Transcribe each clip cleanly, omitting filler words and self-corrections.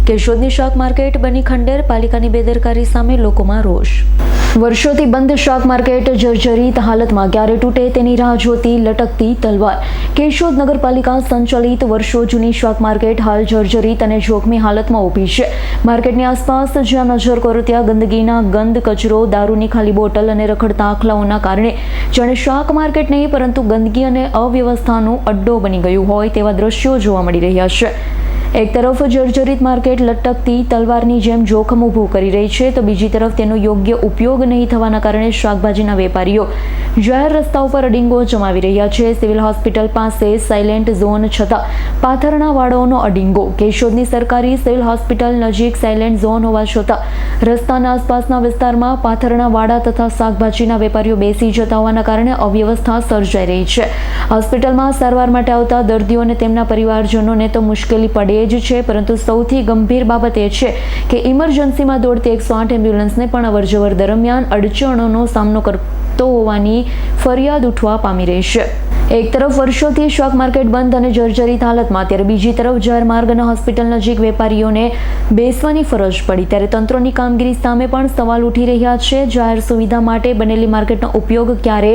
કેશોદની શાક માર્કેટ બની ખંડેર, પાલિકાની બેદરકારી સામે લોકોમાં રોષ। વર્ષોથી બંધ શાક માર્કેટ જર્જરિત હાલતમાં ક્યારે તૂટે તેની રાહ જોતી લટકતી તલવાર। કેશોદ નગરપાલિકા સંચાલિત વર્ષો જૂની શાક માર્કેટ હાલ જર્જરિત અને જોખમી હાલતમાં ઊભી છે। માર્કેટની આસપાસ જ્યાં નજર કરો ત્યાં ગંદકીના ગંધ, કચરો, દારૂની ખાલી બોટલ અને રખડતા આખલાઓના કારણે જાણે શાક માર્કેટ નહીં પરંતુ ગંદકી અને અવ્યવસ્થાનો અડ્ડો બની ગયું હોય તેવા દ્રશ્યો જોવા મળી રહ્યા છે। એક તરફ જર્જરિત માર્કેટ લટકતી તલવારની જેમ જોખમ ઊભું કરી રહી છે તો બીજી તરફ તેનો યોગ્ય ઉપયોગ નહીં થવાના કારણે શાકભાજીના વેપારીઓ જાહેર રસ્તા ઉપર અડિંગો જમાવી રહ્યા છે। સિવિલ હોસ્પિટલ પાસે સાયલેન્ટ ઝોન છતાં પાથરણા વાળાઓનો અડિંગો। કેશોદની સરકારી સિવિલ હોસ્પિટલ નજીક સાયલેન્ટ ઝોન હોવા છતાં રસ્તાના આસપાસના વિસ્તારમાં પાથરણા વાળા તથા શાકભાજીના વેપારીઓ બેસી જતા હોવાના કારણે અવ્યવસ્થા સર્જાઈ રહી છે। હોસ્પિટલમાં સારવાર માટે આવતા દર્દીઓ અને તેમના પરિવારજનોને તો મુશ્કેલી પડે જ છે, પરંતુ સૌથી ગંભીર બાબત એ છે કે ઇમરજન્સીમાં દોડતી 108 એમ્બ્યુલન્સને પણ અવરજવર દરમિયાન અડચણોનો સામનો કરતો હોવાની ફરિયાદ ઉઠવા પામી રહી છે। એક તરફ વર્ષોથી શાક માર્કેટ બંધ અને જર્જરિત હાલતમાં, ત્યારે બીજી તરફ જાહેર માર્ગ અને હોસ્પિટલ નજીક વેપારીઓને બેસવાની ફરજ પડી, ત્યારે તંત્રની કામગીરી સામે પણ સવાલ ઉઠી રહ્યા છે। જાહેર સુવિધા માટે બનેલી માર્કેટનો ઉપયોગ ક્યારે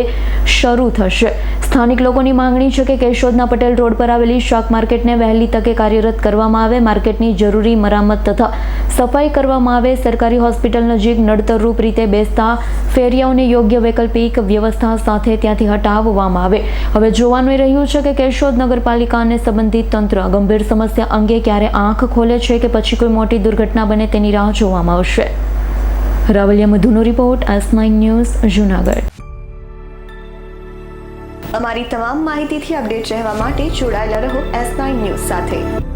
શરૂ થશે? સ્થાનિક લોકોની માંગણી છે કે કેશોદના પટેલ રોડ પર આવેલી શાક માર્કેટને વહેલી તકે કાર્યરત કરવામાં આવે, માર્કેટની જરૂરી મરામત તથા સફાઈ કરવામાં આવે, સરકારી હોસ્પિટલ નજીક નડતરરૂપ રીતે બેસતા ફેરિયાઓને યોગ્ય વૈકલ્પિક વ્યવસ્થા સાથે ત્યાંથી હટાવવામાં આવે। હવે જોવાનું એ રહ્યું છે કે કેશોદ નગરપાલિકા અને સંબંધિત તંત્ર ગંભીર સમસ્યા અંગે ક્યારે આંખ ખોલે છે કે પછી કોઈ મોટી દુર્ઘટના બને તેની રાહ જોવામાં આવશે। રાવલિયા મધુનો રિપોર્ટ, S9 ન્યૂઝ, જૂનાગઢ। અમારી તમામ માહિતીથી અપડેટ રહેવા માટે જોડાયેલા રહો S9 ન્યૂઝ સાથે।